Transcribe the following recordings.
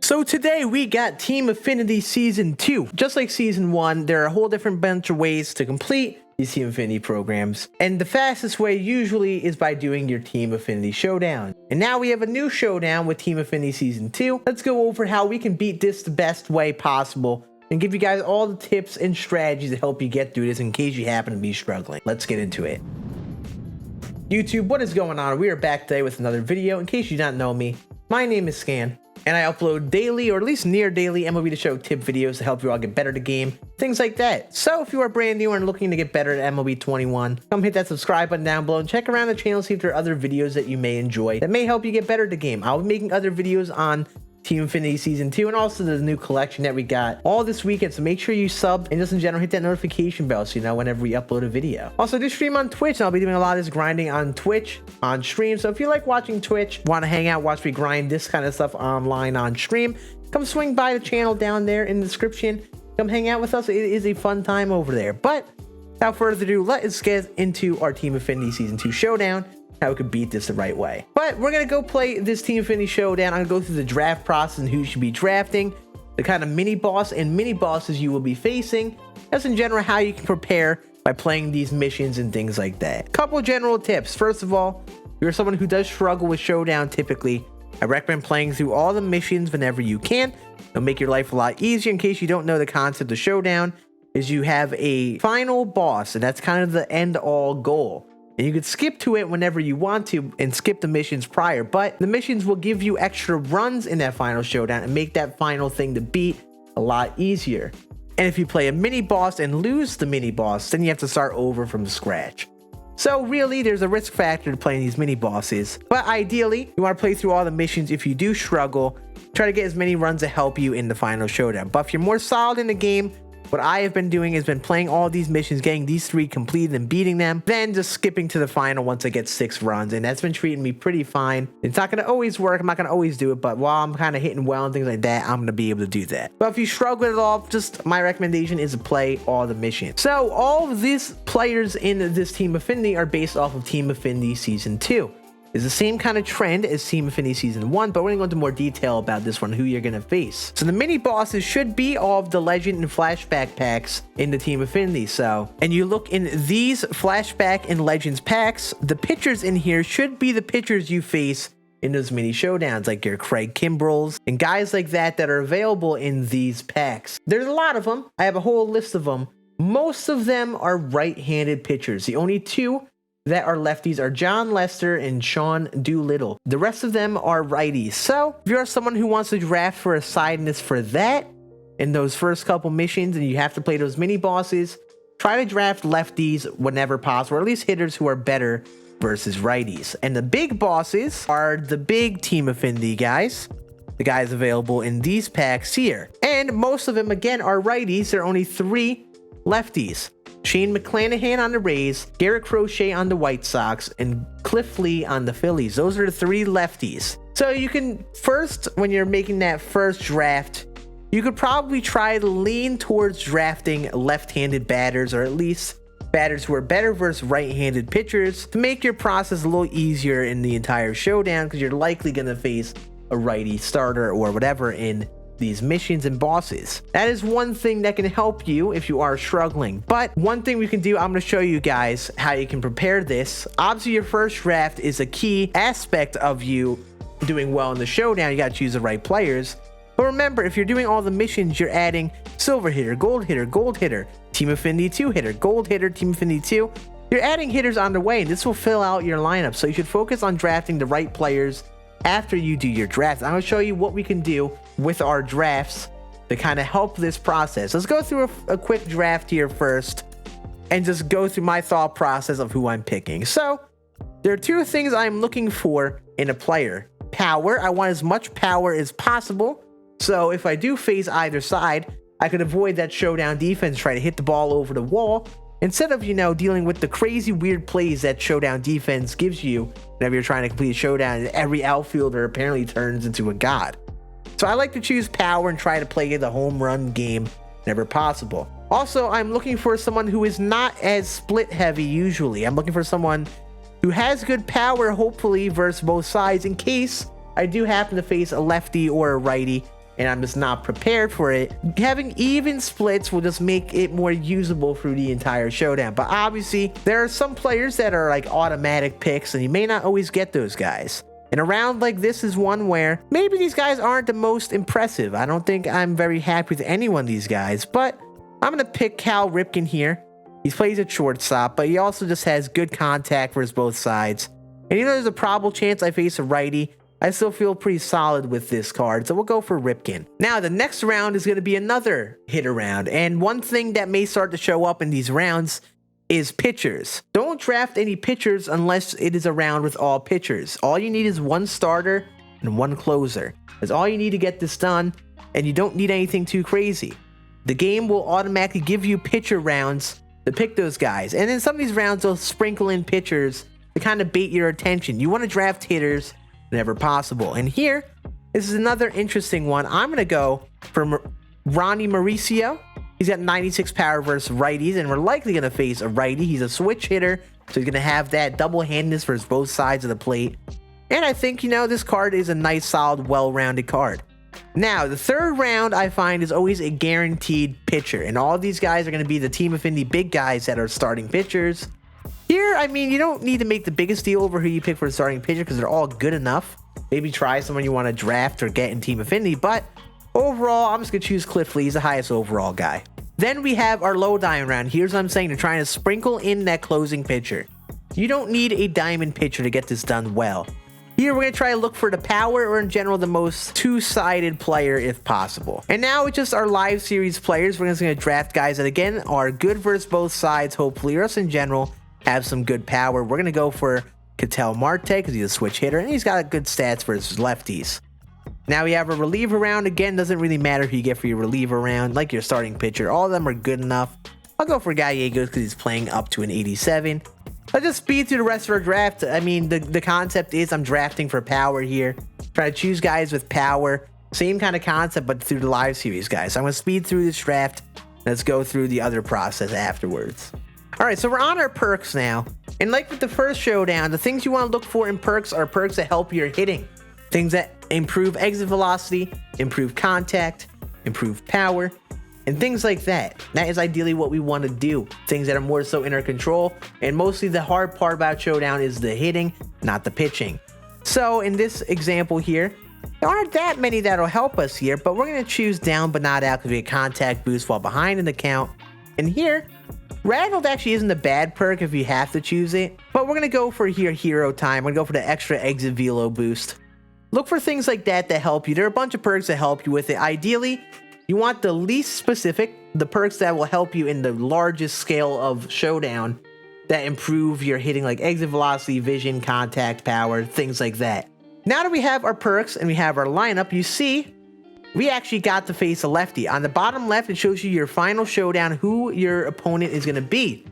So today we got Team Affinity Season 2. Just like Season 1, there are a whole different bunch of ways to complete these Team Affinity programs. And the fastest way usually is by doing your Team Affinity Showdown. And now we have a new showdown with Team Affinity Season 2. Let's go over how we can beat this the best way possible and give you guys all the tips and strategies to help you get through this in case you happen to be struggling. Let's get into it. YouTube, what is going on? We are back today with another video. In case you don't know me, my name is Scan, and I upload daily, or at least near daily, MLB The Show tip videos to help you all get better at the game, things like that. So if you are brand new and looking to get better at MLB 21, come hit that subscribe button down below and check around the channel, see if there are other videos that you may enjoy that may help you get better at the game. I'll be making other videos on Team Affinity Season 2 and also the new collection that we got all this weekend, so make sure you sub and just in general hit that notification bell so you know whenever we upload a video. Also, do stream on Twitch, and I'll be doing a lot of this grinding on Twitch on stream, so if you like watching Twitch, want to hang out, watch me grind this kind of stuff online on stream, come swing by the channel down there in the description, come hang out with us. It is a fun time over there. But without further ado, let's get into our Team Affinity Season 2 Showdown, how we could beat this the right way. But we're gonna go play this Team Affinity Showdown. I'm gonna go through the draft process and who you should be drafting, the kind of mini boss and mini bosses you will be facing, just in general how you can prepare by playing these missions and things like that. Couple general tips. First of all, if you're someone who does struggle with Showdown typically, I recommend playing through all the missions whenever you can. It'll make your life a lot easier. In case you don't know, the concept of Showdown is you have a final boss, and that's kind of the end all goal. And you could skip to it whenever you want to and skip the missions prior, but the missions will give you extra runs in that final showdown and make that final thing to beat a lot easier. And if you play a mini boss and lose the mini boss, then you have to start over from scratch. So really, there's a risk factor to playing these mini bosses, but ideally, you want to play through all the missions. If you do struggle, try to get as many runs to help you in the final showdown. But if you're more solid in the game, what I have been doing has been playing all these missions, getting these 3 completed and beating them, then just skipping to the final once I get 6 runs, and that's been treating me pretty fine. It's not going to always work, I'm not going to always do it, but while I'm kind of hitting well and things like that, I'm going to be able to do that. But if you struggle at all, just my recommendation is to play all the missions. So all of these players in this Team Affinity are based off of Team Affinity Season 2. It's the same kind of trend as Team Affinity Season 1, but we're going to go into more detail about this one, who you're going to face. So the mini bosses should be all of the Legend and Flashback packs in the Team Affinity. And you look in these Flashback and Legends packs, the pitchers in here should be the pitchers you face in those mini showdowns, like your Craig Kimbrels and guys like that that are available in these packs. There's a lot of them. I have a whole list of them. Most of them are right-handed pitchers. The only 2 that are lefties are John Lester and Sean Doolittle. The rest of them are righties. So if you're someone who wants to draft for a sideness for that in those first couple missions and you have to play those mini bosses, try to draft lefties whenever possible, or at least hitters who are better versus righties. And the big bosses are the big Team Affinity guys, the guys available in these packs here. And most of them, again, are righties. There are only 3 lefties. Shane McClanahan on the Rays, Garrett Crochet on the White Sox, and Cliff Lee on the Phillies. Those are the 3 lefties. So you can first, when you're making that first draft, you could probably try to lean towards drafting left-handed batters, or at least batters who are better versus right-handed pitchers, to make your process a little easier in the entire showdown, because you're likely going to face a righty starter or whatever in these missions and bosses. That is one thing that can help you if you are struggling. But one thing we can do, I'm going to show you guys how you can prepare this. Obviously, your first draft is a key aspect of you doing well in the showdown. You got to choose the right players. But remember, if you're doing all the missions, you're adding silver hitter, gold hitter, Team Affinity 2 hitter, gold hitter, Team Affinity 2. You're adding hitters on the way, and this will fill out your lineup. So you should focus on drafting the right players after you do your draft. I'm going to show you what we can do with our drafts to kind of help this process. Let's go through a quick draft here first and just go through my thought process of who I'm picking. So there are 2 things I'm looking for in a player. Power. I want as much power as possible. So if I do face either side, I could avoid that showdown defense, try to hit the ball over the wall, instead of, dealing with the crazy weird plays that showdown defense gives you whenever you're trying to complete a showdown, and every outfielder apparently turns into a god. So I like to choose power and try to play the home run game whenever possible. Also, I'm looking for someone who is not as split heavy usually. I'm looking for someone who has good power, hopefully, versus both sides, in case I do happen to face a lefty or a righty. and I'm just not prepared for it, having even splits will just make it more usable through the entire showdown. But obviously, there are some players that are like automatic picks, and you may not always get those guys. And a round like this is one where maybe these guys aren't the most impressive. I don't think I'm very happy with any one of these guys, but I'm going to pick Cal Ripken here. He plays at shortstop, but he also just has good contact versus both sides. And even though there's a probable chance I face a righty, I still feel pretty solid with this card, so we'll go for Ripken. Now, the next round is going to be another hitter round, and one thing that may start to show up in these rounds is pitchers. Don't draft any pitchers unless it is a round with all pitchers. All you need is one starter and one closer. That's all you need to get this done, and you don't need anything too crazy. The game will automatically give you pitcher rounds to pick those guys, and then some of these rounds will sprinkle in pitchers to kind of bait your attention. You want to draft hitters whenever possible. And here, this is another interesting one. I'm going to go for Ronnie Mauricio. He's got 96 power versus righties, and we're likely going to face a righty. He's a switch hitter, so he's going to have that double-handedness versus both sides of the plate. And I think, this card is a nice, solid, well-rounded card. Now, the third round I find is always a guaranteed pitcher, and all of these guys are going to be the Team Affinity big guys that are starting pitchers. Here, you don't need to make the biggest deal over who you pick for a starting pitcher because they're all good enough. Maybe try someone you want to draft or get in Team Affinity, but overall, I'm just going to choose Cliff Lee. He's the highest overall guy. Then we have our low diamond round. Here's what I'm saying. They're trying to sprinkle in that closing pitcher. You don't need a diamond pitcher to get this done well. Here, we're going to try to look for the power or in general the most two-sided player if possible. And now with just our live series players, we're just going to draft guys that again are good versus both sides, hopefully, or else in general have some good power. We're going to go for Ketel Marte because he's a switch hitter and he's got good stats versus lefties. Now we have a reliever round. Again, doesn't really matter who you get for your reliever round, like your starting pitcher. All of them are good enough. I'll go for Gallegos because he's playing up to an 87. Let's just speed through the rest of our draft. The concept is I'm drafting for power here. Try to choose guys with power. Same kind of concept, but through the live series guys. So I'm going to speed through this draft. Let's go through the other process afterwards. All right, so we're on our perks now. And like with the first showdown, the things you want to look for in perks are perks that help your hitting. Things that improve exit velocity, improve contact, improve power, and things like that. That is ideally what we want to do. Things that are more so in our control. And mostly the hard part about Showdown is the hitting, not the pitching. So in this example here, there aren't that many that'll help us here, but we're going to choose down but not out because we get contact boost while behind in the count. And here, Radhold actually isn't a bad perk if you have to choose it, but we're going to go for here hero time. We're going to go for the extra exit velo boost. Look for things like that help you. There are a bunch of perks that help you with it. Ideally, you want the least specific, the perks that will help you in the largest scale of Showdown that improve your hitting, like exit velocity, vision, contact, power, things like that. Now that we have our perks and we have our lineup, you see we actually got to face a lefty. On the bottom left, it shows you your final showdown, who your opponent is going to be.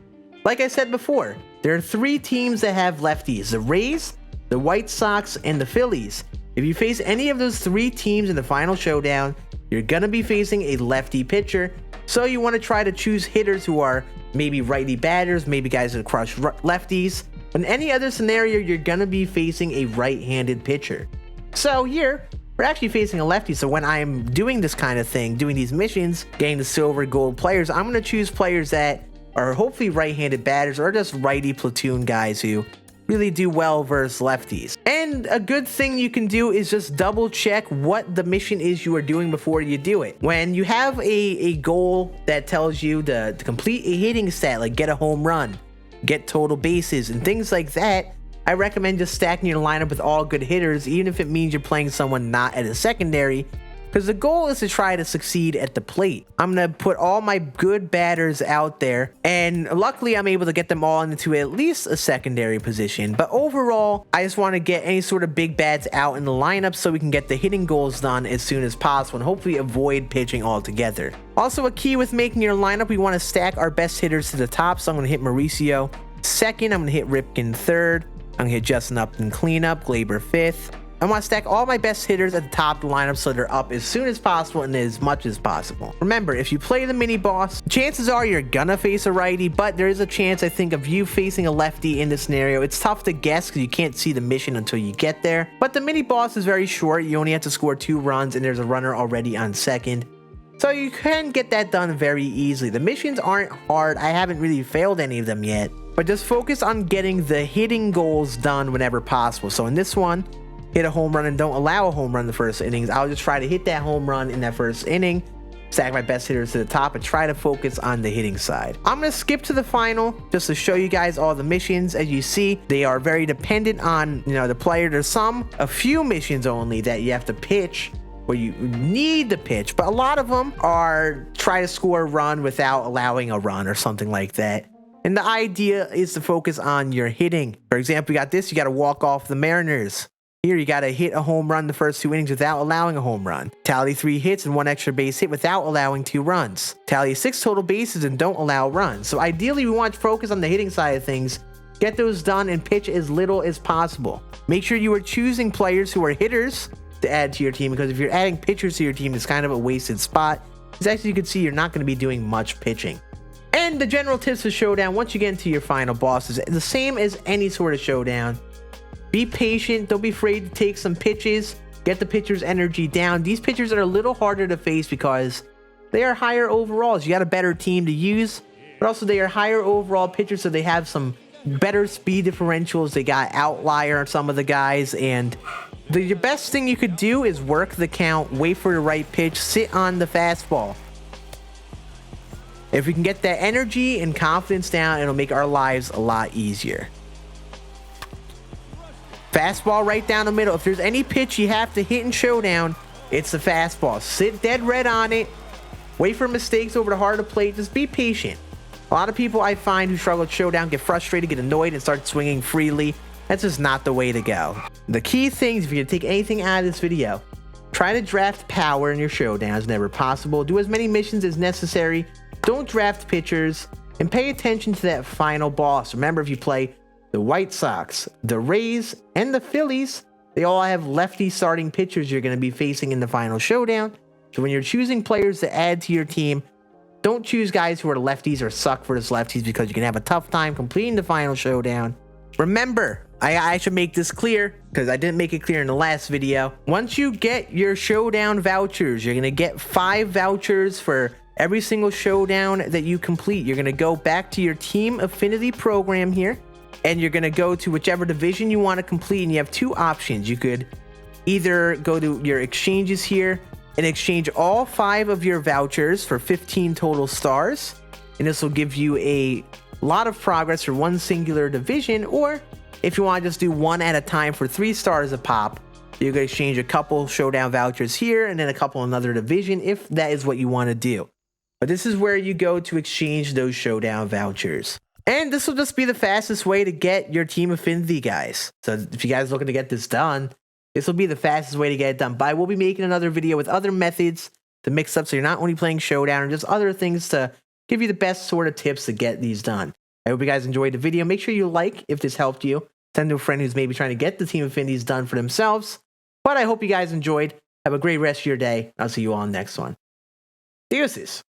Like I said before, there are 3 teams that have lefties: the Rays, the White Sox, and the Phillies. If you face any of those 3 teams in the final showdown, you're going to be facing a lefty pitcher. So you want to try to choose hitters who are maybe righty batters, maybe guys that crush lefties. In any other scenario, you're going to be facing a right-handed pitcher. So here, we're actually facing a lefty, so when I'm doing this kind of thing, doing these missions, getting the silver, gold players, I'm going to choose players that are hopefully right-handed batters or just righty platoon guys who really do well versus lefties. And a good thing you can do is just double check what the mission is you are doing before you do it. When you have a goal that tells you to complete a hitting stat, like get a home run, get total bases, and things like that, I recommend just stacking your lineup with all good hitters, even if it means you're playing someone not at a secondary, because the goal is to try to succeed at the plate. I'm going to put all my good batters out there, and luckily I'm able to get them all into at least a secondary position. But overall, I just want to get any sort of big bats out in the lineup so we can get the hitting goals done as soon as possible and hopefully avoid pitching altogether. Also, a key with making your lineup, we want to stack our best hitters to the top, so I'm going to hit Mauricio second, I'm going to hit Ripken third, I'm going to hit Justin Upton cleanup, Glaber 5th. I want to stack all my best hitters at the top of the lineup so they're up as soon as possible and as much as possible. Remember, if you play the mini boss, chances are you're gonna face a righty, but there is a chance, I think, of you facing a lefty in this scenario. It's tough to guess because you can't see the mission until you get there, but the mini boss is very short. You only have to score 2 runs and there's a runner already on second. So you can get that done very easily. The missions aren't hard. I haven't really failed any of them yet, but just focus on getting the hitting goals done whenever possible. So in this one, hit a home run and don't allow a home run in the first innings. I'll just try to hit that home run in that first inning, stack my best hitters to the top, and try to focus on the hitting side. I'm going to skip to the final just to show you guys all the missions. As you see, they are very dependent on, the player. There's a few missions only that you have to pitch, where you need to pitch, but a lot of them are try to score a run without allowing a run or something like that. And the idea is to focus on your hitting. For example, you got this, you got to walk off the Mariners. Here, you got to hit a home run the first 2 innings without allowing a home run. Tally 3 hits and 1 extra base hit without allowing 2 runs. Tally 6 total bases and don't allow runs. So ideally, we want to focus on the hitting side of things, get those done, and pitch as little as possible. Make sure you are choosing players who are hitters to add to your team, because if you're adding pitchers to your team, it's kind of a wasted spot. Because actually, you can see you're not going to be doing much pitching. And the general tips for Showdown, once you get into your final bosses, the same as any sort of Showdown. Be patient. Don't be afraid to take some pitches. Get the pitcher's energy down. These pitchers are a little harder to face because they are higher overalls. You got a better team to use, but also they are higher overall pitchers, so they have some better speed differentials. They got outlier on some of the guys, and the best thing you could do is work the count, wait for the right pitch, sit on the fastball. If we can get that energy and confidence down, it'll make our lives a lot easier. Fastball right down the middle. If there's any pitch you have to hit in Showdown, it's the fastball. Sit dead red on it. Wait for mistakes over the heart of the plate. Just be patient. A lot of people I find who struggle with Showdown get frustrated, get annoyed, and start swinging freely. That's just not the way to go. The key things, if you're going to take anything out of this video, try to draft power in your Showdowns whenever possible. Do as many missions as necessary. Don't draft pitchers. And pay attention to that final boss. Remember, if you play the White Sox, the Rays, and the Phillies, they all have lefty starting pitchers you're going to be facing in the final Showdown. So when you're choosing players to add to your team, don't choose guys who are lefties or suck versus lefties, because you can have a tough time completing the final Showdown. Remember, I should make this clear because I didn't make it clear in the last video. Once you get your Showdown vouchers, you're going to get 5 vouchers for every single Showdown that you complete. You're going to go back to your Team Affinity program here, and you're going to go to whichever division you want to complete, and you have 2 options. You could either go to your exchanges here and exchange all 5 of your vouchers for 15 total stars, and this will give you a lot of progress for one singular division. Or if you want to just do 1 at a time for 3 stars a pop, you can exchange a couple Showdown vouchers here and then a couple in another division if that is what you want to do. But this is where you go to exchange those Showdown vouchers. And this will just be the fastest way to get your Team Affinity, guys. So if you guys are looking to get this done, this will be the fastest way to get it done. But I will be making another video with other methods to mix up so you're not only playing Showdown, or just other things to give you the best sort of tips to get these done. I hope you guys enjoyed the video. Make sure you like if this helped you. Send to a friend who's maybe trying to get the Team Affinities done for themselves. But I hope you guys enjoyed. Have a great rest of your day. I'll see you all next one. Deuces.